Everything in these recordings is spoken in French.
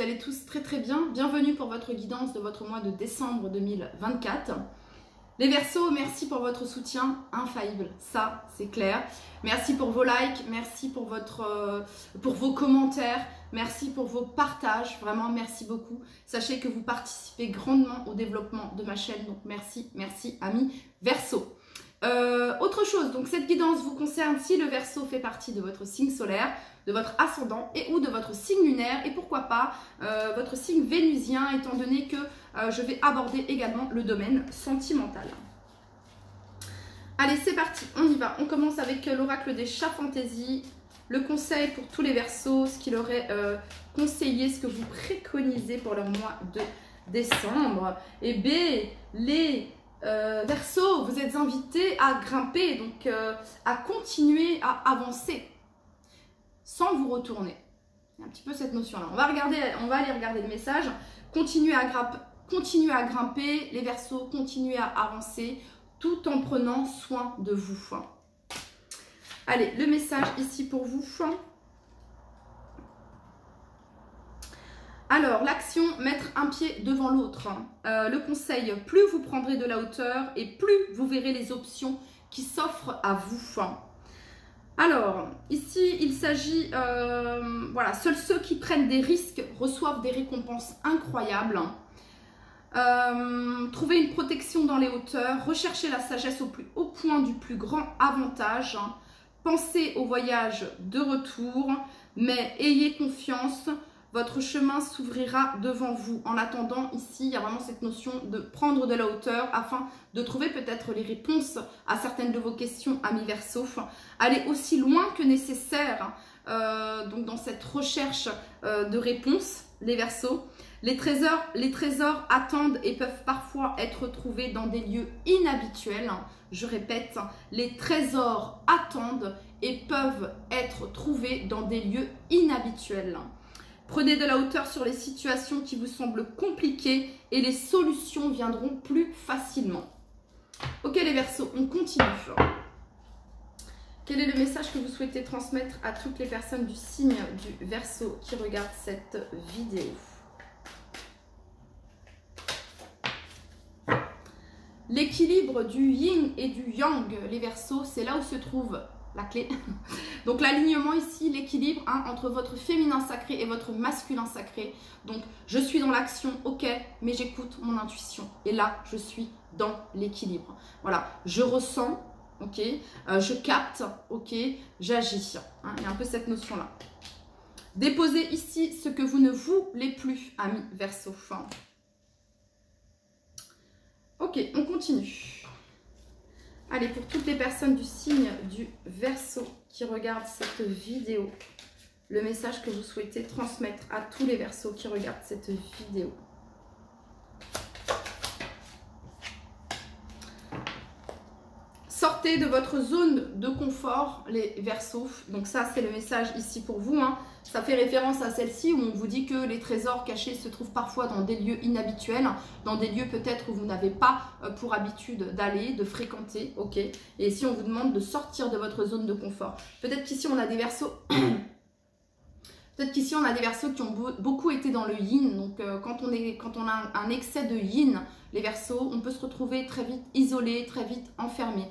allez tous très très bien. Bienvenue pour votre guidance de votre mois de décembre 2024. Les Verseaux, merci pour votre soutien infaillible, ça c'est clair. Merci pour vos likes, merci pour vos commentaires, merci pour vos partages, vraiment merci beaucoup. Sachez que vous participez grandement au développement de ma chaîne, donc merci, merci amis Verseaux. Autre chose, donc cette guidance vous concerne si le Verseau fait partie de votre signe solaire, de votre ascendant et ou de votre signe lunaire et pourquoi pas votre signe vénusien, étant donné que je vais aborder également le domaine sentimental. Allez, c'est parti, on y va. On commence avec l'oracle des chats fantaisie, le conseil pour tous les Verseaux, ce qu'il aurait conseillé, ce que vous préconisez pour le mois de décembre. Et B, les Verseaux, vous êtes invités à grimper, donc à continuer à avancer sans vous retourner. Il y a un petit peu cette notion-là. On va aller regarder le message. Continuez à grimper, les Verseaux, continuez à avancer tout en prenant soin de vous. Allez, le message ici pour vous. Alors, l'action, mettre un pied devant l'autre. Le conseil, plus vous prendrez de la hauteur et plus vous verrez les options qui s'offrent à vous. Alors, ici, il s'agit, voilà, seuls ceux qui prennent des risques reçoivent des récompenses incroyables. Trouvez une protection dans les hauteurs, recherchez la sagesse au plus haut point du plus grand avantage. Pensez au voyage de retour, mais ayez confiance. Votre chemin s'ouvrira devant vous. En attendant, ici, il y a vraiment cette notion de prendre de la hauteur afin de trouver peut-être les réponses à certaines de vos questions, amis Verseaux. Allez aussi loin que nécessaire donc dans cette recherche de réponses, les Verseaux. Les trésors attendent et peuvent parfois être trouvés dans des lieux inhabituels. Je répète, les trésors attendent et peuvent être trouvés dans des lieux inhabituels. Prenez de la hauteur sur les situations qui vous semblent compliquées et les solutions viendront plus facilement. Ok les Verseaux, on continue. Quel est le message que vous souhaitez transmettre à toutes les personnes du signe du Verseau qui regardent cette vidéo? L'équilibre du yin et du yang, les Verseaux, c'est là où se trouve la clé. Donc l'alignement ici, l'équilibre entre votre féminin sacré et votre masculin sacré. Donc je suis dans l'action, ok, mais j'écoute mon intuition. Et là, je suis dans l'équilibre. Voilà, je ressens, ok, je capte, ok, j'agis. Il y a un peu cette notion-là. Déposez ici ce que vous ne voulez plus, amis Verseaux. Ok, on continue. Allez, pour toutes les personnes du signe du Verseau qui regardent cette vidéo, le message que vous souhaitez transmettre à tous les Verseaux qui regardent cette vidéo. Sortez de votre zone de confort, les Verseaux. Donc ça, c'est le message ici pour vous. Ça fait référence à celle-ci où on vous dit que les trésors cachés se trouvent parfois dans des lieux inhabituels, dans des lieux peut-être où vous n'avez pas pour habitude d'aller, de fréquenter, ok. Et ici, on vous demande de sortir de votre zone de confort. Peut-être qu'ici, on a des Verseaux... Peut-être qu'ici, on a des Verseaux qui ont beaucoup été dans le yin. Donc, quand on a un excès de yin, les Verseaux, on peut se retrouver très vite isolé, très vite enfermé.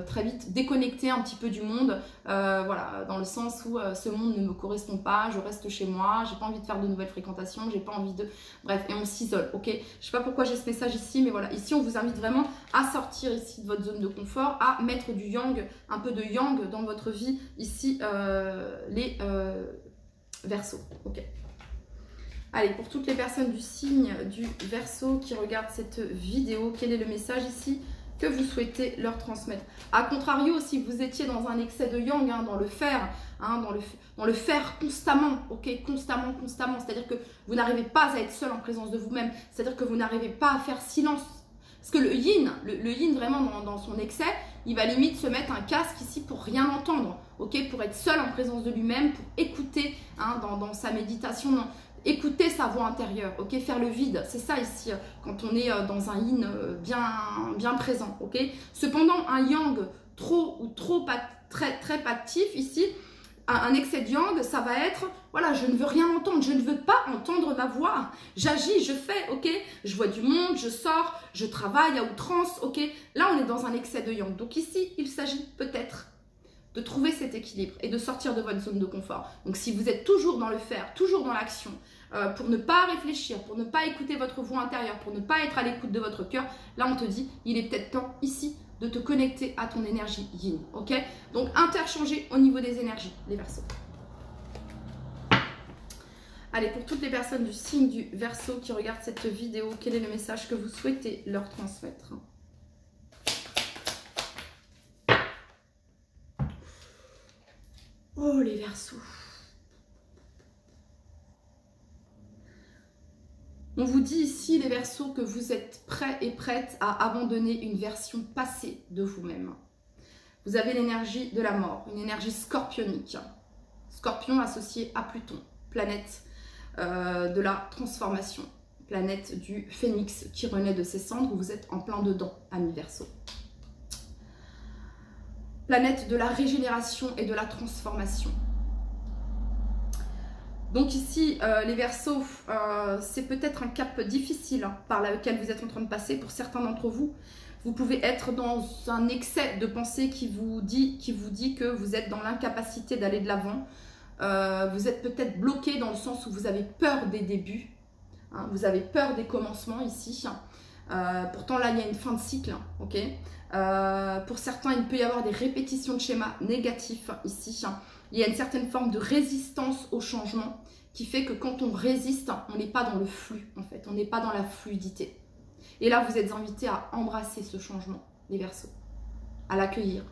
Très vite déconnecté un petit peu du monde. Voilà, dans le sens où ce monde ne me correspond pas, je reste chez moi, j'ai pas envie de faire de nouvelles fréquentations, j'ai pas envie de... Bref, et on s'isole, ok. Je sais pas pourquoi j'ai ce message ici, mais voilà, ici, on vous invite vraiment à sortir ici de votre zone de confort, à mettre du yang, un peu de yang dans votre vie, ici, les Verseaux, ok. Allez, pour toutes les personnes du signe du Verseau qui regardent cette vidéo, quel est le message ici que vous souhaitez leur transmettre? A contrario, si vous étiez dans un excès de yang, dans le faire, dans le faire constamment, ok, constamment, c'est-à-dire que vous n'arrivez pas à être seul en présence de vous-même, c'est-à-dire que vous n'arrivez pas à faire silence. Parce que le yin vraiment dans son excès, il va limite se mettre un casque ici pour rien entendre, ok, pour être seul en présence de lui-même, pour écouter dans sa méditation, écouter sa voix intérieure, ok, faire le vide, c'est ça ici, quand on est dans un yin bien présent, ok. Cependant, un yang trop très actif ici, Un excès de yang, ça va être, voilà, je ne veux rien entendre, je ne veux pas entendre ma voix. J'agis, je fais, ok. Je vois du monde, je sors, je travaille à outrance, ok. Là, on est dans un excès de yang. Donc ici, il s'agit peut-être de trouver cet équilibre et de sortir de votre zone de confort. Donc si vous êtes toujours dans le faire, toujours dans l'action, pour ne pas réfléchir, pour ne pas écouter votre voix intérieure, pour ne pas être à l'écoute de votre cœur, là, on te dit, il est peut-être temps ici de te connecter à ton énergie yin, ok? Donc, interchanger au niveau des énergies, les Verseaux. Allez, pour toutes les personnes du signe du Verseau qui regardent cette vidéo, quel est le message que vous souhaitez leur transmettre? Oh, les Verseaux. On vous dit ici, les Verseaux, que vous êtes prêts et prêtes à abandonner une version passée de vous-même. Vous avez l'énergie de la mort, une énergie scorpionique. Scorpion associé à Pluton, planète de la transformation, planète du phénix qui renaît de ses cendres. Vous êtes en plein dedans, amis Verseaux. Planète de la régénération et de la transformation. Donc ici, les Verseaux, c'est peut-être un cap difficile par lequel vous êtes en train de passer. Pour certains d'entre vous, vous pouvez être dans un excès de pensée qui vous dit que vous êtes dans l'incapacité d'aller de l'avant. Vous êtes peut-être bloqué dans le sens où vous avez peur des débuts. Hein, vous avez peur des commencements ici. Pourtant, là, il y a une fin de cycle. Ok. Pour certains, il peut y avoir des répétitions de schémas négatifs ici. Il y a une certaine forme de résistance au changement qui fait que quand on résiste, on n'est pas dans le flux en fait, on n'est pas dans la fluidité. Et là, vous êtes invités à embrasser ce changement, les Verseaux, à l'accueillir.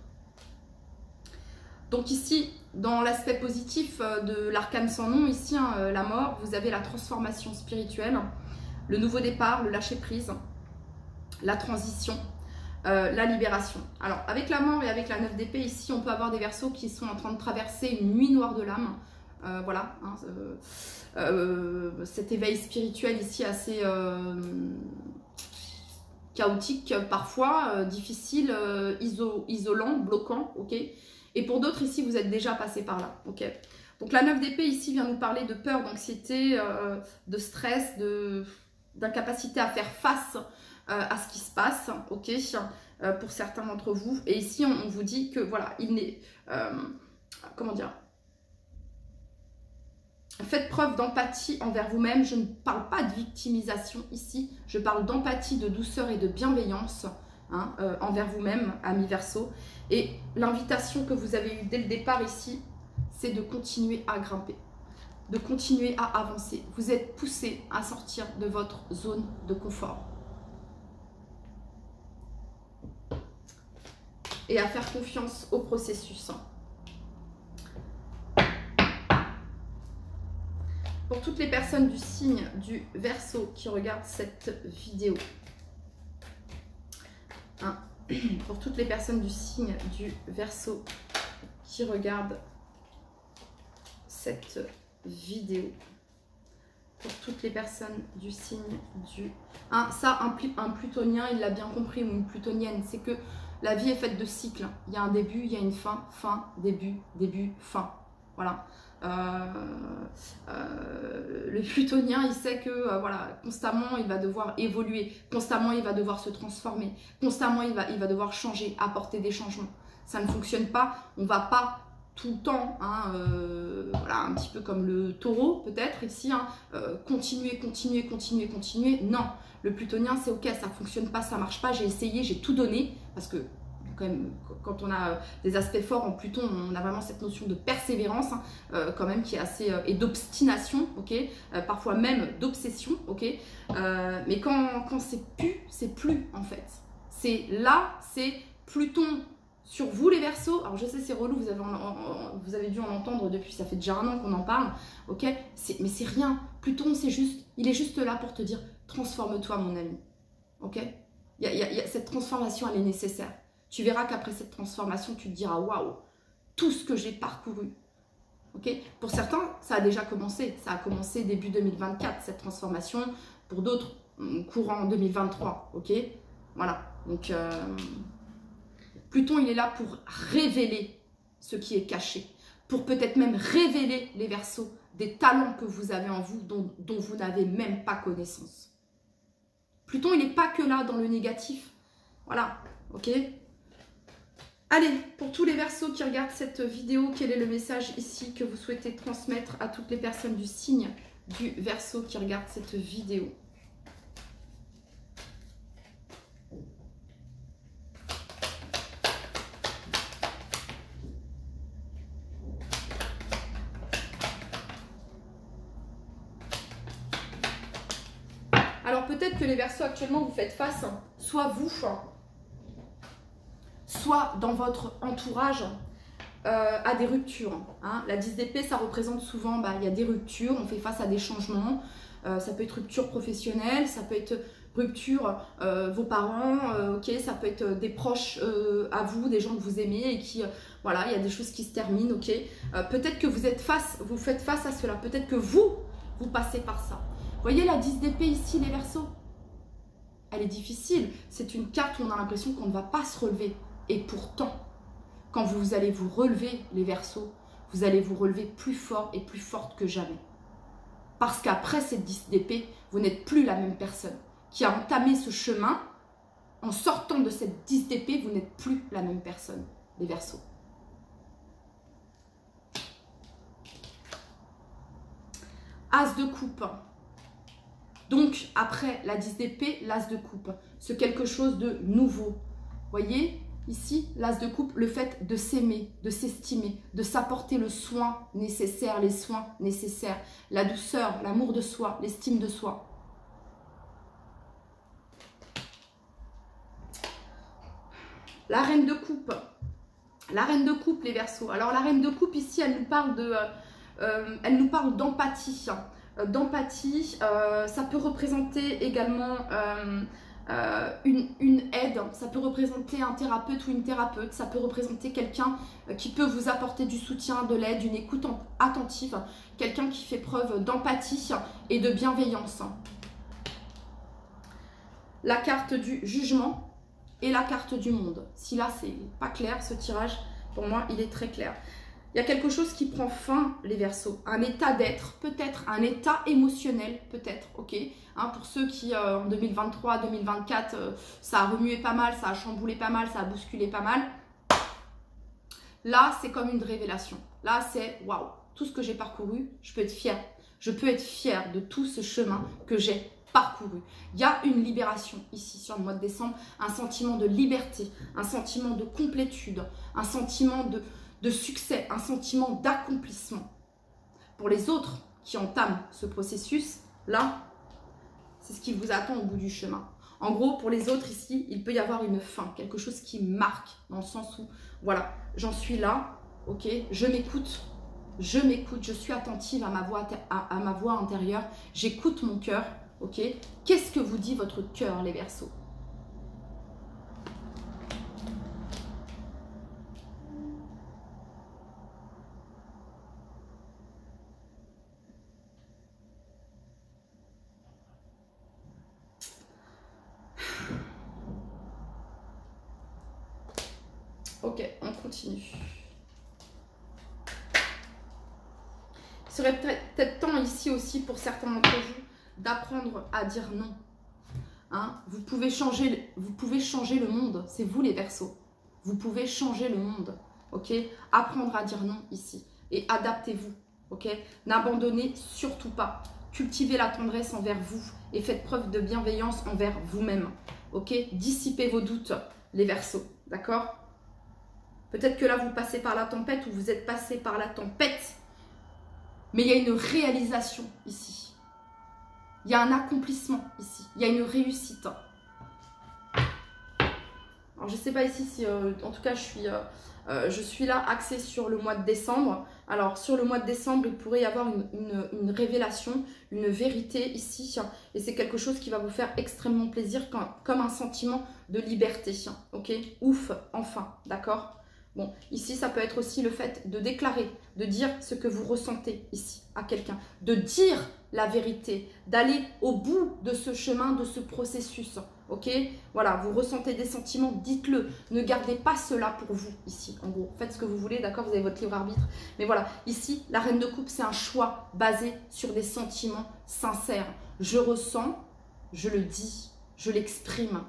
Donc ici, dans l'aspect positif de l'arcane sans nom, ici, hein, la mort, vous avez la transformation spirituelle, le nouveau départ, le lâcher-prise, la transition, la libération. Alors, avec la mort et avec la 9 d'épée, ici, on peut avoir des Verseaux qui sont en train de traverser une nuit noire de l'âme. Voilà, hein, cet éveil spirituel ici assez chaotique parfois, difficile, isolant, bloquant, ok. Et pour d'autres ici, vous êtes déjà passé par là, ok. Donc la 9 d'épée ici vient nous parler de peur, d'anxiété, de stress, d'incapacité à faire face à ce qui se passe, ok, pour certains d'entre vous. Et ici, on vous dit que, voilà, il n'est... comment dire? Faites preuve d'empathie envers vous-même. Je ne parle pas de victimisation ici. Je parle d'empathie, de douceur et de bienveillance hein, envers vous-même, amis Verseaux. Et l'invitation que vous avez eue dès le départ ici, c'est de continuer à grimper, de continuer à avancer. Vous êtes poussé à sortir de votre zone de confort. Et à faire confiance au processus. Pour toutes les personnes du signe du Verseau qui regardent cette vidéo. Hein. Pour toutes les personnes du signe du Verseau qui regardent cette vidéo. Pour toutes les personnes du signe du... Hein, ça, un plutonien, il l'a bien compris, ou une plutonienne, c'est que la vie est faite de cycles. Il y a un début, il y a une fin, fin, début, début, fin. Voilà. Le plutonien, il sait que voilà, constamment, il va devoir évoluer. Constamment, il va devoir se transformer. Constamment, il va devoir changer, apporter des changements. Ça ne fonctionne pas. On ne va pas tout le temps, hein, voilà, un petit peu comme le taureau, peut-être, ici, hein, continuer. Non. Le plutonien, c'est ok, ça ne fonctionne pas, ça ne marche pas, j'ai essayé, j'ai tout donné, parce que quand même, quand on a des aspects forts en Pluton, on a vraiment cette notion de persévérance, hein, quand même, qui est assez, et d'obstination, ok, parfois même d'obsession, ok, mais quand c'est plus, en fait. C'est là, c'est Pluton sur vous, les Verseaux. Alors je sais, c'est relou, vous avez dû en entendre depuis, ça fait déjà un an qu'on en parle, ok, mais c'est rien. Pluton, c'est juste, il est juste là pour te dire, transforme-toi, mon ami, ok. Cette transformation, elle est nécessaire. Tu verras qu'après cette transformation, tu te diras, waouh, tout ce que j'ai parcouru. Okay, pour certains, ça a déjà commencé. Ça a commencé début 2024, cette transformation. Pour d'autres, courant 2023. Ok, voilà. Donc, Pluton, il est là pour révéler ce qui est caché. pour peut-être même révéler, les Verseaux, des talents que vous avez en vous dont vous n'avez même pas connaissance. Pluton, il n'est pas que là dans le négatif. Voilà, ok? Allez, pour tous les Verseaux qui regardent cette vidéo, quel est le message ici que vous souhaitez transmettre à toutes les personnes du signe du Verseau qui regardent cette vidéo? Alors peut-être que les Verseaux actuellement vous faites face, soit vous, soit dans votre entourage, à des ruptures. Hein. La 10 d'épée, ça représente souvent, il y a des ruptures, on fait face à des changements. Ça peut être rupture professionnelle, ça peut être rupture vos parents, ok, ça peut être des proches à vous, des gens que vous aimez et qui, voilà, il y a des choses qui se terminent, ok. Peut-être que vous faites face à cela, peut-être que vous passez par ça. Vous voyez la 10 d'épée ici, les Verseaux? Elle est difficile. C'est une carte où on a l'impression qu'on ne va pas se relever. Et pourtant, quand vous allez vous relever, les Verseaux, vous allez vous relever plus fort et plus forte que jamais. Parce qu'après cette 10 d'épée, vous n'êtes plus la même personne qui a entamé ce chemin. En sortant de cette 10 d'épée, vous n'êtes plus la même personne, les Verseaux. As de coupe. Donc, après la 10 d'épée, l'as de coupe. C'est quelque chose de nouveau. Voyez, ici, l'as de coupe, le fait de s'aimer, de s'estimer, de s'apporter le soin nécessaire, les soins nécessaires, la douceur, l'amour de soi, l'estime de soi. La reine de coupe. La reine de coupe, les Verseaux. Alors, la reine de coupe, ici, elle nous parle d'empathie. D'empathie, ça peut représenter également une aide, ça peut représenter un thérapeute ou une thérapeute, ça peut représenter quelqu'un qui peut vous apporter du soutien, de l'aide, une écoute attentive, quelqu'un qui fait preuve d'empathie et de bienveillance. La carte du jugement et la carte du monde. Si là c'est pas clair ce tirage, pour moi il est très clair. Il y a quelque chose qui prend fin, les Verseaux. Un état d'être, peut-être. Un état émotionnel, peut-être. Ok, hein, pour ceux qui, en 2023, 2024, ça a remué pas mal, ça a chamboulé pas mal, ça a bousculé pas mal. Là, c'est comme une révélation. Là, c'est waouh. Tout ce que j'ai parcouru, je peux être fière. Je peux être fière de tout ce chemin que j'ai parcouru. Il y a une libération ici sur le mois de décembre. Un sentiment de liberté, un sentiment de complétude, un sentiment de succès, un sentiment d'accomplissement. Pour les autres qui entament ce processus, là, c'est ce qui vous attend au bout du chemin. En gros, pour les autres ici, il peut y avoir une fin, quelque chose qui marque, dans le sens où, voilà, j'en suis là, ok, je m'écoute, je suis attentive à ma voix intérieure, j'écoute mon cœur, ok. Qu'est-ce que vous dit votre cœur, les Verseaux? Ok, on continue. Il serait peut-être temps ici aussi pour certains d'entre vous d'apprendre à dire non. Hein, vous pouvez changer le monde. C'est vous les Verseaux. Vous pouvez changer le monde. Ok, apprendre à dire non ici. Et adaptez-vous. Ok, n'abandonnez surtout pas. Cultivez la tendresse envers vous et faites preuve de bienveillance envers vous-même. Ok, dissipez vos doutes, les Verseaux. D'accord? Peut-être que là, vous passez par la tempête ou vous êtes passé par la tempête. Mais il y a une réalisation ici. Il y a un accomplissement ici. Il y a une réussite. Alors, je ne sais pas ici si... en tout cas, je suis là axée sur le mois de décembre. Alors, sur le mois de décembre, il pourrait y avoir une révélation, une vérité ici. Et c'est quelque chose qui va vous faire extrêmement plaisir, comme un sentiment de liberté. Ok? Ouf, enfin, d'accord? Bon, ici, ça peut être aussi le fait de déclarer, de dire ce que vous ressentez ici à quelqu'un, de dire la vérité, d'aller au bout de ce chemin, de ce processus, ok? Voilà, vous ressentez des sentiments, dites-le. Ne gardez pas cela pour vous ici, en gros. Faites ce que vous voulez, d'accord? Vous avez votre libre arbitre. Mais voilà, ici, la reine de coupe, c'est un choix basé sur des sentiments sincères. Je ressens, je le dis, je l'exprime.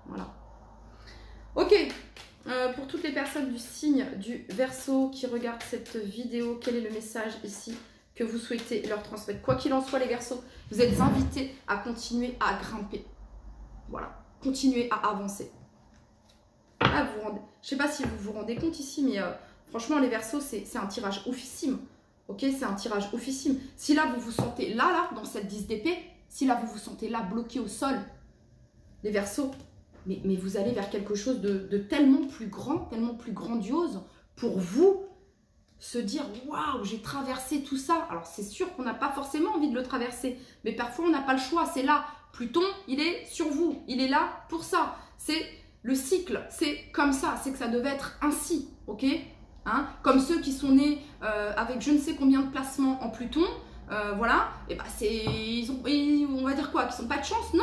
Voilà. Ok. Pour toutes les personnes du signe du Verseau qui regardent cette vidéo, quel est le message ici que vous souhaitez leur transmettre? Quoi qu'il en soit, les Verseaux, vous êtes invités à continuer à grimper. Voilà, continuer à avancer. Là, je ne sais pas si vous vous rendez compte ici, mais franchement, les Verseaux, c'est un tirage oufissime. Ok, c'est un tirage oufissime. Si là, vous vous sentez là, dans cette 10 d'épée, si là, vous vous sentez là, bloqué au sol, les Verseaux, mais vous allez vers quelque chose de tellement plus grand, tellement plus grandiose pour vous, se dire « Waouh, j'ai traversé tout ça ». Alors, c'est sûr qu'on n'a pas forcément envie de le traverser, mais parfois, on n'a pas le choix. C'est là. Pluton, il est sur vous. Il est là pour ça. C'est le cycle. C'est comme ça. C'est que ça devait être ainsi. Ok, hein, comme ceux qui sont nés avec je ne sais combien de placements en Pluton. Voilà. Et bah, on va dire quoi? Qu'ils n'ont pas de chance? Non.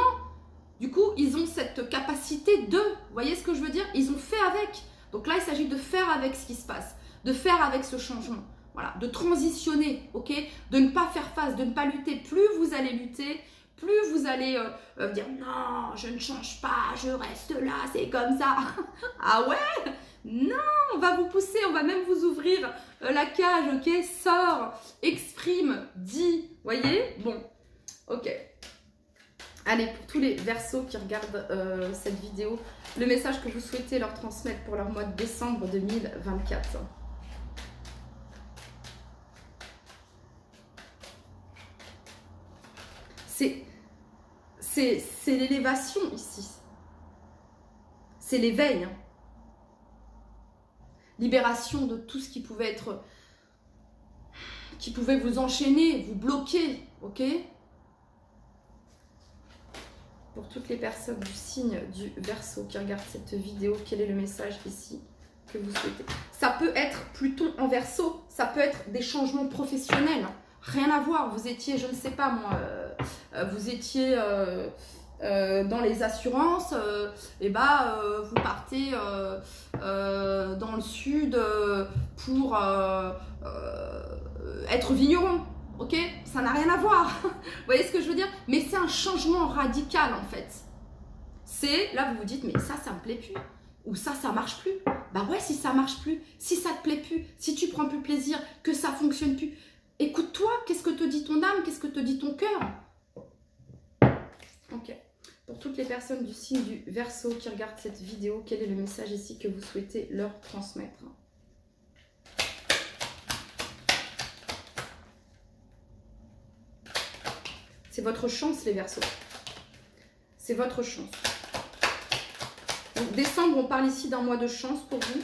Du coup, ils ont cette capacité de, vous voyez ce que je veux dire? Ils ont fait avec. Donc là, il s'agit de faire avec ce qui se passe, de faire avec ce changement, voilà, de transitionner, ok? De ne pas faire face, de ne pas lutter. Plus vous allez lutter, plus vous allez dire non, je ne change pas, je reste là, c'est comme ça. Ah ouais? Non, on va vous pousser, on va même vous ouvrir la cage, ok? Sors, exprime, dis, voyez? Bon, ok. Allez, pour tous les Verseaux qui regardent cette vidéo, le message que vous souhaitez leur transmettre pour leur mois de décembre 2024. C'est l'élévation ici. C'est l'éveil. Hein. Libération de tout ce qui pouvait être... qui pouvait vous enchaîner, vous bloquer, ok? Pour toutes les personnes du signe du Verseau qui regardent cette vidéo, quel est le message ici que vous souhaitez? Ça peut être Pluton en Verseau, ça peut être des changements professionnels, rien à voir. Vous étiez, je ne sais pas moi, vous étiez dans les assurances, et bah vous partez dans le sud pour être vigneron. Ok, ça n'a rien à voir. Vous voyez ce que je veux dire? Mais c'est un changement radical en fait. C'est, là vous vous dites, mais ça me plaît plus. Ou ça marche plus. Bah ouais, si ça marche plus, si ça te plaît plus, si tu prends plus plaisir, que ça fonctionne plus. Écoute-toi, qu'est-ce que te dit ton âme? Qu'est-ce que te dit ton cœur? Ok. Pour toutes les personnes du signe du Verseau qui regardent cette vidéo, quel est le message ici que vous souhaitez leur transmettre? C'est votre chance, les Verseaux. C'est votre chance. Donc, décembre, on parle ici d'un mois de chance pour vous.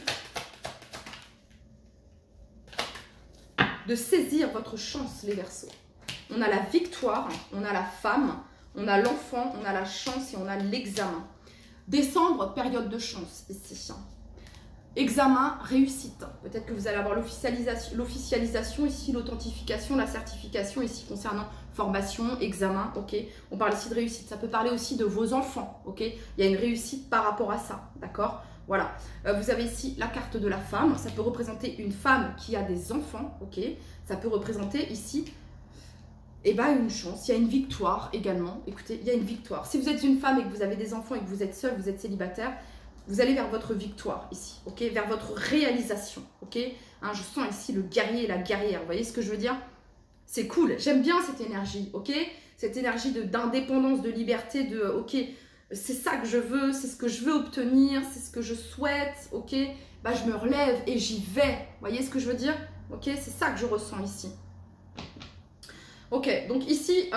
De saisir votre chance, les Verseaux. On a la victoire, on a la femme, on a l'enfant, on a la chance et on a l'examen. Décembre, période de chance ici. Examen, réussite. Peut-être que vous allez avoir l'officialisation ici, l'authentification, la certification ici concernant formation, examen, ok. On parle ici de réussite. Ça peut parler aussi de vos enfants, ok. Il y a une réussite par rapport à ça, d'accord. Voilà. Vous avez ici la carte de la femme. Ça peut représenter une femme qui a des enfants, ok. Ça peut représenter ici, eh ben, une chance. Il y a une victoire également. Écoutez, il y a une victoire. Si vous êtes une femme et que vous avez des enfants et que vous êtes seule, vous êtes célibataire, vous allez vers votre victoire ici, ok, vers votre réalisation, ok. Hein, je sens ici le guerrier et la guerrière, vous voyez ce que je veux dire? C'est cool, j'aime bien cette énergie, ok. Cette énergie d'indépendance, de liberté, de ok, c'est ça que je veux, c'est ce que je veux obtenir, c'est ce que je souhaite, ok. Bah, je me relève et j'y vais, vous voyez ce que je veux dire? Ok, c'est ça que je ressens ici. Ok, donc ici,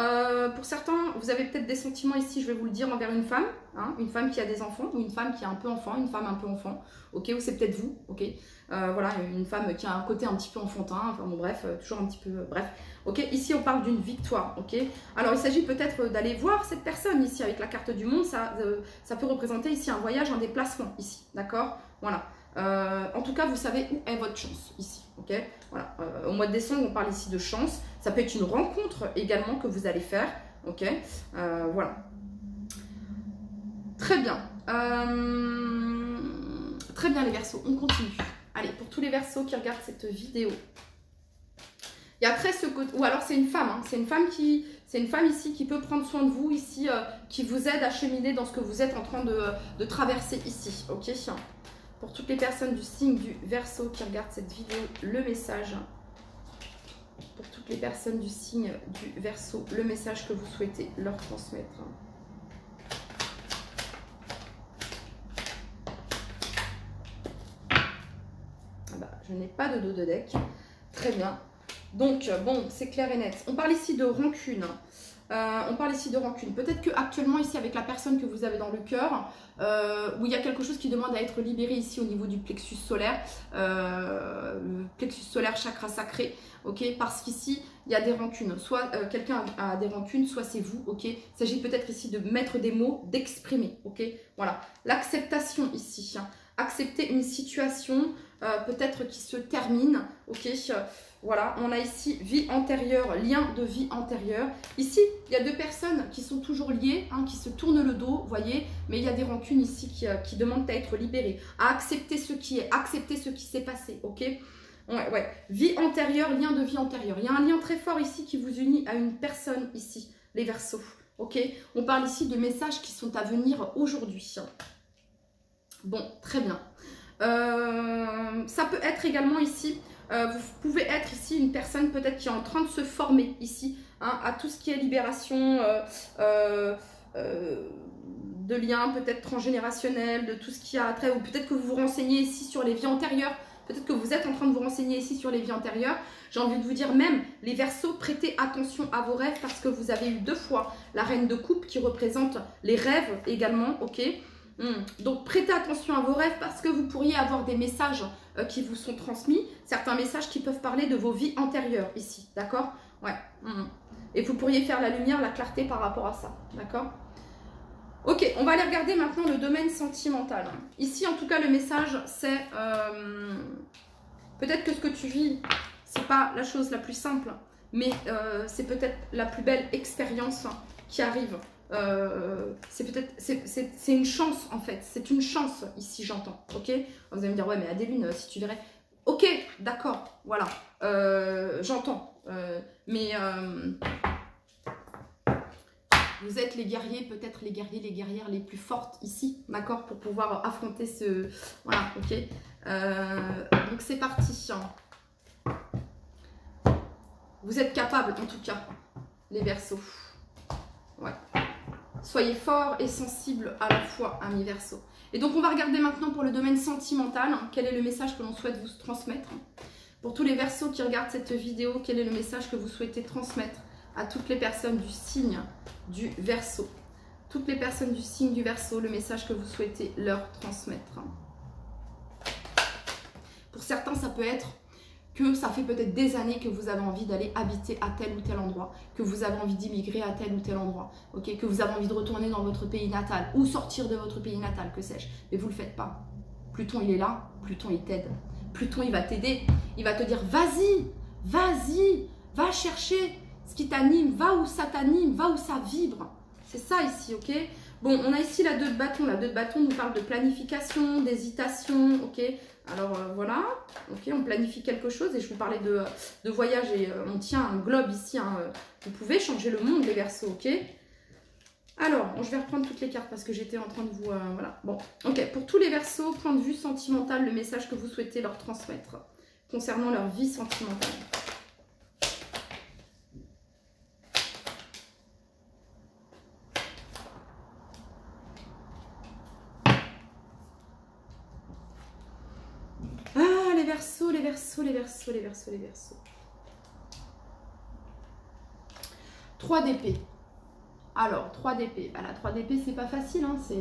pour certains, vous avez peut-être des sentiments ici, je vais vous le dire, envers une femme, hein, une femme qui a des enfants, ou une femme qui a un peu enfant, une femme un peu enfant, ok, ou c'est peut-être vous, ok, voilà, une femme qui a un côté un petit peu enfantin, enfin bon bref, toujours un petit peu, bref, ok, ici on parle d'une victoire, ok, alors il s'agit peut-être d'aller voir cette personne ici avec la carte du monde, ça peut représenter ici un voyage, un déplacement ici, d'accord, Voilà. En tout cas, vous savez où est votre chance ici. Ok, voilà. Au mois de décembre, on parle ici de chance. Ça peut être une rencontre également que vous allez faire. Ok, voilà. Très bien. Très bien les Verseaux, on continue. Allez, pour tous les Verseaux qui regardent cette vidéo. Il y a après ce côté, ou alors c'est une femme, hein. C'est une femme ici qui peut prendre soin de vous ici, qui vous aide à cheminer dans ce que vous êtes en train de traverser ici, ok. Pour toutes les personnes du signe du Verseau qui regardent cette vidéo, le message. Pour toutes les personnes du signe du Verseau, le message que vous souhaitez leur transmettre. Ah bah, je n'ai pas de dos de deck. Très bien. Donc, bon, c'est clair et net. On parle ici de rancune. On parle ici de rancune. Peut-être qu'actuellement, ici, avec la personne que vous avez dans le cœur, où il y a quelque chose qui demande à être libéré ici au niveau du plexus solaire. Plexus solaire, chakra sacré. Ok, parce qu'ici, il y a des rancunes. Soit quelqu'un a des rancunes, soit c'est vous. Ok, il s'agit peut-être ici de mettre des mots, d'exprimer. Ok, voilà. L'acceptation ici. Hein. Accepter une situation peut-être qui se termine. Ok, voilà, on a ici vie antérieure, lien de vie antérieure. Ici, il y a deux personnes qui sont toujours liées, hein, qui se tournent le dos, vous voyez, mais il y a des rancunes ici qui demandent à être libérées, à accepter ce qui est, accepter ce qui s'est passé, ok? Ouais. Vie antérieure, lien de vie antérieure. Il y a un lien très fort ici qui vous unit à une personne ici, les Verseaux, ok? On parle ici de messages qui sont à venir aujourd'hui. Bon, très bien. Ça peut être également ici... vous pouvez être ici une personne peut-être qui est en train de se former ici, hein, à tout ce qui est libération de liens peut-être transgénérationnels, de tout ce qui a trait, ou peut-être que vous vous renseignez ici sur les vies antérieures, peut-être que vous êtes en train de vous renseigner ici sur les vies antérieures. J'ai envie de vous dire même, les Verseaux, prêtez attention à vos rêves parce que vous avez eu 2 fois la reine de coupe qui représente les rêves également, ok? Donc prêtez attention à vos rêves parce que vous pourriez avoir des messages qui vous sont transmis, certains messages qui peuvent parler de vos vies antérieures ici, d'accord? Ouais. Et vous pourriez faire la lumière, la clarté par rapport à ça, d'accord? Ok, on va aller regarder maintenant le domaine sentimental. Ici, en tout cas, le message, c'est peut-être que ce que tu vis, c'est pas la chose la plus simple, mais c'est peut-être la plus belle expérience qui arrive. C'est une chance en fait, c'est une chance ici j'entends, ok? Vous allez me dire ouais mais Adéline si tu verrais, ok d'accord, voilà, j'entends, mais vous êtes les guerriers, peut-être les guerriers, les guerrières les plus fortes ici, d'accord, pour pouvoir affronter ce, voilà, ok, donc c'est parti, vous êtes capables en tout cas, les Verseaux, ouais. Soyez forts et sensibles à la fois, amis Verseaux. Et donc, on va regarder maintenant pour le domaine sentimental, quel est le message que l'on souhaite vous transmettre. Pour tous les Verseaux qui regardent cette vidéo, quel est le message que vous souhaitez transmettre à toutes les personnes du signe du Verseau. Toutes les personnes du signe du Verseau, le message que vous souhaitez leur transmettre. Pour certains, ça peut être que ça fait peut-être des années que vous avez envie d'aller habiter à tel ou tel endroit, que vous avez envie d'immigrer à tel ou tel endroit, ok, que vous avez envie de retourner dans votre pays natal ou sortir de votre pays natal, que sais-je, mais vous ne le faites pas. Pluton, il est là, Pluton, il t'aide. Pluton, il va t'aider, il va te dire vas-y, vas-y, va chercher ce qui t'anime, va où ça t'anime, va où ça vibre. C'est ça ici, ok? Bon, on a ici la 2 de bâton. La 2 de bâton nous parle de planification, d'hésitation, ok? Alors voilà, ok, on planifie quelque chose et je vous parlais de voyage et on tient un globe ici. Hein, vous pouvez changer le monde, les Verseaux, ok? Alors, je vais reprendre toutes les cartes parce que j'étais en train de vous... voilà, bon, ok. Pour tous les Verseaux, point de vue sentimental, le message que vous souhaitez leur transmettre concernant leur vie sentimentale. Les Verseaux, les Verseaux, les Verseaux, les Verseaux, les Verseaux. 3 d'épée. Alors, 3 d'épée. Bah, la 3 d'épée, c'est pas facile. Hein, c'est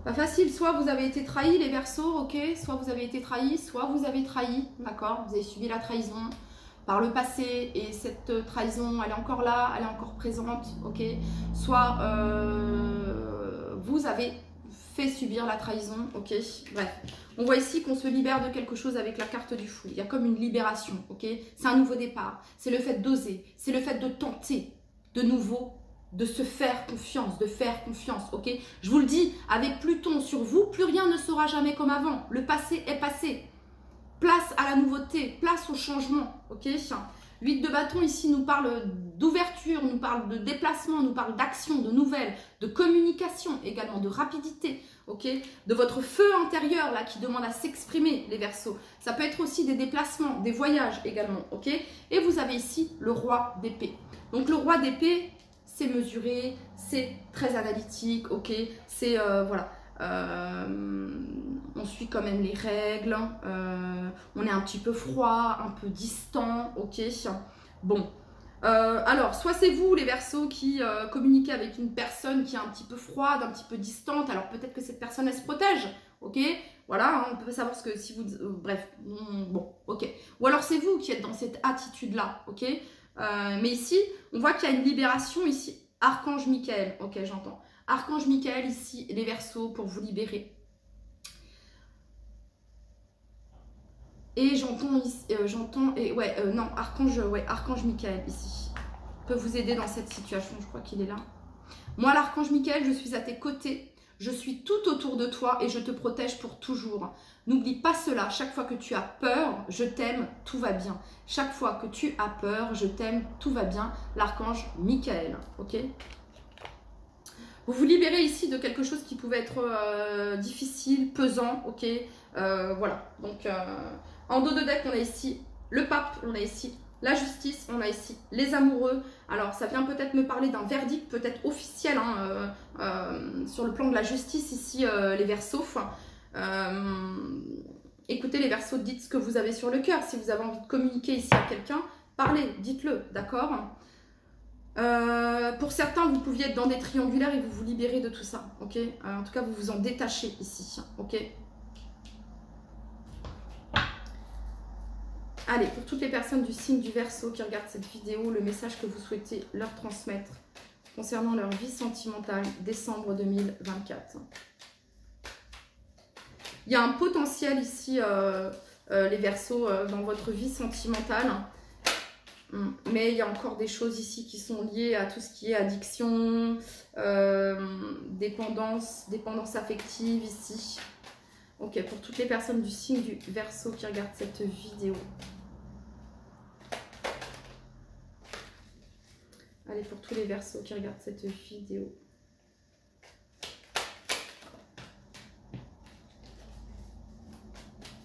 pas facile. Soit vous avez été trahi, les Verseaux, ok. Soit vous avez été trahi, soit vous avez trahi. D'accord. Vous avez subi la trahison par le passé. Et cette trahison, elle est encore là, elle est encore présente, ok. Soit vous avez fait subir la trahison, ok? Bref, on voit ici qu'on se libère de quelque chose avec la carte du fou. Il y a comme une libération, ok? C'est un nouveau départ, c'est le fait d'oser, c'est le fait de tenter de nouveau, de se faire confiance, de faire confiance, ok? Je vous le dis, avec Pluton sur vous, plus rien ne sera jamais comme avant. Le passé est passé. Place à la nouveauté, place au changement, ok? 8 de bâton ici nous parle d'ouverture, nous parle de déplacement, nous parle d'action, de nouvelles, de communication, également de rapidité, ok? De votre feu intérieur là qui demande à s'exprimer, les Verseaux. Ça peut être aussi des déplacements, des voyages également, ok? Et vous avez ici le roi d'épée. Donc le roi d'épée, c'est mesuré, c'est très analytique, ok? C'est, voilà. On suit quand même les règles, on est un petit peu froid, un peu distant, ok? Bon, alors, soit c'est vous les Verseaux qui communiquez avec une personne qui est un petit peu froide, un petit peu distante, alors peut-être que cette personne elle se protège, ok? Voilà, hein, on peut savoir ce que si vous... bref, bon, ok. Ou alors c'est vous qui êtes dans cette attitude-là, ok? Mais ici, on voit qu'il y a une libération ici, Archange Michael, ok, j'entends. Archange Michael ici, les Verseaux, pour vous libérer. Et j'entends ici, non, Archange Michael ici, peut vous aider dans cette situation, je crois qu'il est là. Moi, l'Archange Michael, je suis à tes côtés, je suis tout autour de toi et je te protège pour toujours. N'oublie pas cela, chaque fois que tu as peur, je t'aime, tout va bien. Chaque fois que tu as peur, je t'aime, tout va bien. L'Archange Michael, ok? Vous vous libérez ici de quelque chose qui pouvait être difficile, pesant, ok? Voilà, donc en dos de deck, on a ici le pape, on a ici la justice, on a ici les amoureux. Alors, ça vient peut-être me parler d'un verdict, peut-être officiel, hein, sur le plan de la justice, ici, les Verseaux. Écoutez, les Verseaux, dites ce que vous avez sur le cœur. Si vous avez envie de communiquer ici à quelqu'un, parlez, dites-le, d'accord? Pour certains, vous pouviez être dans des triangulaires et vous vous libérez de tout ça, ok? En tout cas, vous vous en détachez ici, ok? Allez, pour toutes les personnes du signe du Verseau qui regardent cette vidéo, le message que vous souhaitez leur transmettre concernant leur vie sentimentale, décembre 2024. Il y a un potentiel ici, les Verseaux, dans votre vie sentimentale. Mais il y a encore des choses ici qui sont liées à tout ce qui est addiction, dépendance affective ici. Ok, pour toutes les personnes du signe du Verseau qui regardent cette vidéo. Allez, pour tous les Verseaux qui regardent cette vidéo.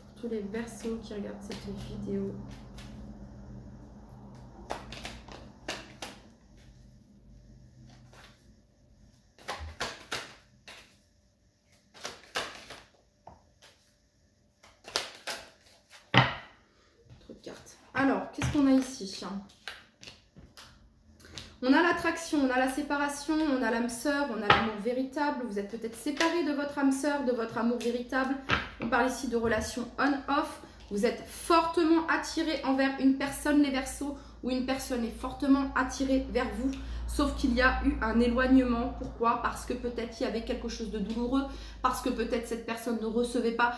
Pour tous les Verseaux qui regardent cette vidéo. Trop de cartes. Alors, qu'est-ce qu'on a ici ? On a l'attraction, on a la séparation, on a l'âme sœur, on a l'amour véritable. Vous êtes peut-être séparé de votre âme sœur, de votre amour véritable. On parle ici de relations on-off. Vous êtes fortement attiré envers une personne, les Verseaux, ou une personne est fortement attirée vers vous. Sauf qu'il y a eu un éloignement. Pourquoi? Parce que peut-être il y avait quelque chose de douloureux. Parce que peut-être cette personne ne recevait pas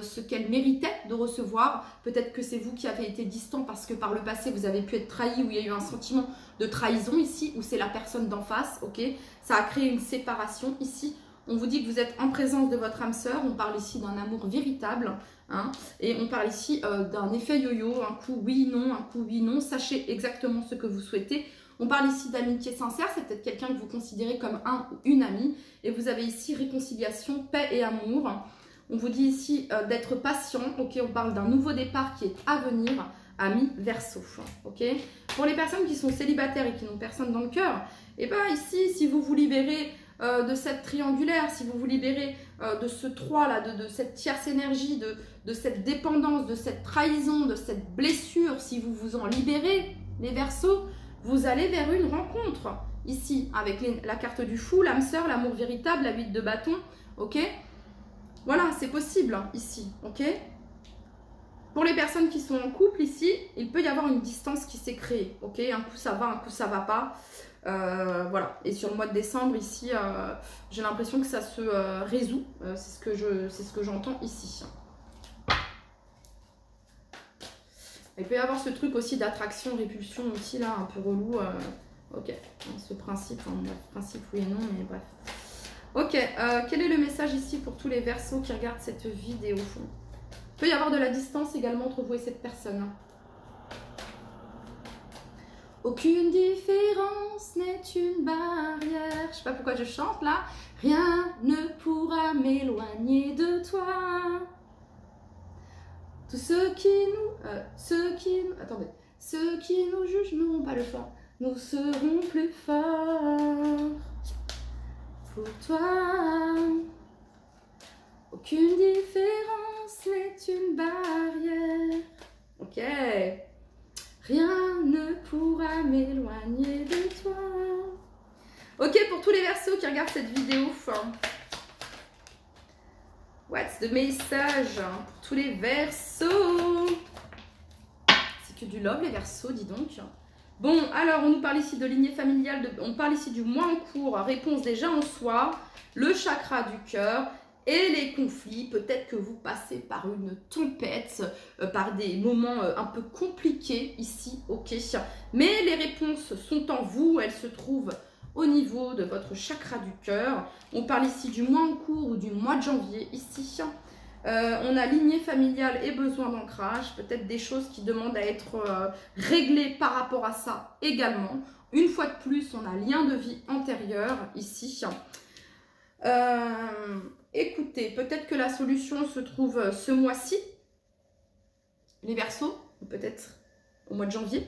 ce qu'elle méritait de recevoir. Peut-être que c'est vous qui avez été distant parce que par le passé, vous avez pu être trahi, où il y a eu un sentiment de trahison ici, où c'est la personne d'en face. Ok, ça a créé une séparation ici. On vous dit que vous êtes en présence de votre âme sœur. On parle ici d'un amour véritable. Hein, et on parle ici d'un effet yo-yo. Un coup oui, non, un coup oui, non. Sachez exactement ce que vous souhaitez. On parle ici d'amitié sincère, c'est peut-être quelqu'un que vous considérez comme un ou une amie. Et vous avez ici réconciliation, paix et amour. On vous dit ici d'être patient. Ok, on parle d'un nouveau départ qui est à venir, ami Verseau. Ok, pour les personnes qui sont célibataires et qui n'ont personne dans le cœur, et bien ici, si vous vous libérez de cette triangulaire, si vous vous libérez de ce 3 là, de cette tierce énergie, de cette dépendance, de cette trahison, de cette blessure, si vous vous en libérez, les Verseaux, vous allez vers une rencontre, ici, avec la carte du fou, l'âme sœur, l'amour véritable, la 8 de bâton, ok? Voilà, c'est possible, ici, ok? Pour les personnes qui sont en couple ici, il peut y avoir une distance qui s'est créée. Ok, un coup ça va, un coup ça va pas. Voilà. Et sur le mois de décembre ici, j'ai l'impression que ça se résout. C'est ce que j'entends ici. Il peut y avoir ce truc aussi d'attraction, répulsion aussi là, un peu relou. Ok, ce principe, principe oui et non, mais bref. Ok, quel est le message ici pour tous les Verseaux qui regardent cette vidéo? Il peut y avoir de la distance également entre vous et cette personne. Aucune différence n'est une barrière. Je sais pas pourquoi je chante là. Rien ne pourra m'éloigner de toi. Tous ceux qui nous jugent n'auront pas le choix. Nous serons plus forts pour toi. Aucune différence n'est une barrière. Ok. Rien ne pourra m'éloigner de toi. Ok, pour tous les Verseaux qui regardent cette vidéo. What's the message pour tous les Verseaux? C'est que du love les Verseaux, dis donc. Bon, alors on nous parle ici de lignée familiale, on parle ici du mois en cours, réponse déjà en soi, le chakra du cœur et les conflits. Peut-être que vous passez par une tempête, par des moments un peu compliqués ici, ok. Mais les réponses sont en vous, elles se trouvent au niveau de votre chakra du cœur. On parle ici du mois en cours ou du mois de janvier ici. On a lignée familiale et besoin d'ancrage, peut-être des choses qui demandent à être réglées par rapport à ça également. Une fois de plus, on a lien de vie antérieur ici. Écoutez, peut-être que la solution se trouve ce mois-ci, les Verseaux, ou peut-être au mois de janvier.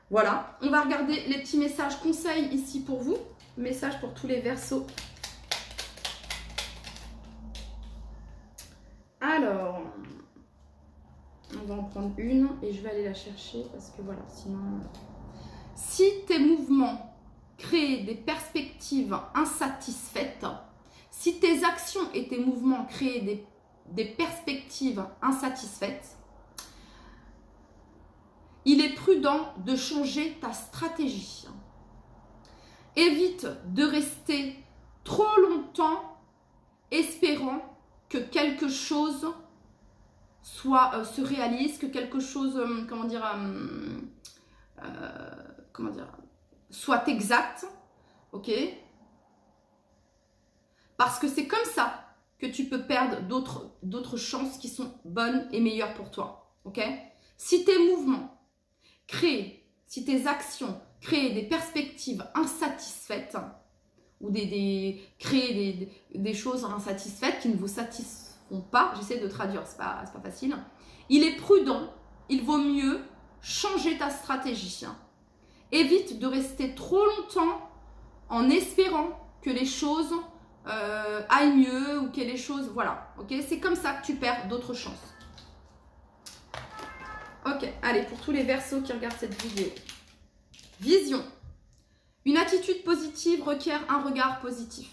Voilà, on va regarder les petits messages conseils ici pour vous. Message pour tous les Verseaux. Alors, on va en prendre une et je vais aller la chercher parce que voilà, sinon... Si tes mouvements créent des perspectives insatisfaites, si tes actions et tes mouvements créent des perspectives insatisfaites, il est prudent de changer ta stratégie. Évite de rester trop longtemps espérant que quelque chose se réalise, que quelque chose, soit exact, ok? Parce que c'est comme ça que tu peux perdre d'autres chances qui sont bonnes et meilleures pour toi, ok? Si tes mouvements si tes actions créent des perspectives insatisfaites ou créer des choses insatisfaites qui ne vous satisfont pas, j'essaie de traduire, c'est pas facile, il est prudent, il vaut mieux changer ta stratégie. Évite de rester trop longtemps en espérant que les choses aillent mieux ou que les choses, voilà, ok? C'est comme ça que tu perds d'autres chances. Ok, allez, pour tous les Verseaux qui regardent cette vidéo. Vision. Une attitude positive requiert un regard positif.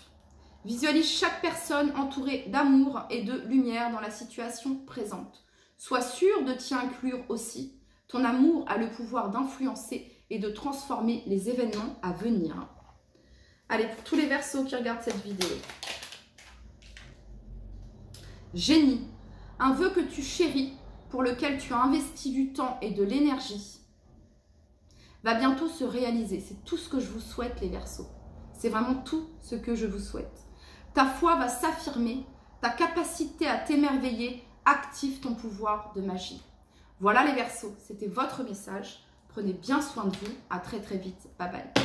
Visualise chaque personne entourée d'amour et de lumière dans la situation présente. Sois sûr de t'y inclure aussi. Ton amour a le pouvoir d'influencer et de transformer les événements à venir. Allez, pour tous les Verseaux qui regardent cette vidéo. Génie. Un vœu que tu chéris, pour lequel tu as investi du temps et de l'énergie, va bientôt se réaliser. C'est tout ce que je vous souhaite, les Verseaux. C'est vraiment tout ce que je vous souhaite. Ta foi va s'affirmer, ta capacité à t'émerveiller active ton pouvoir de magie. Voilà les Verseaux, c'était votre message. Prenez bien soin de vous. À très très vite. Bye bye.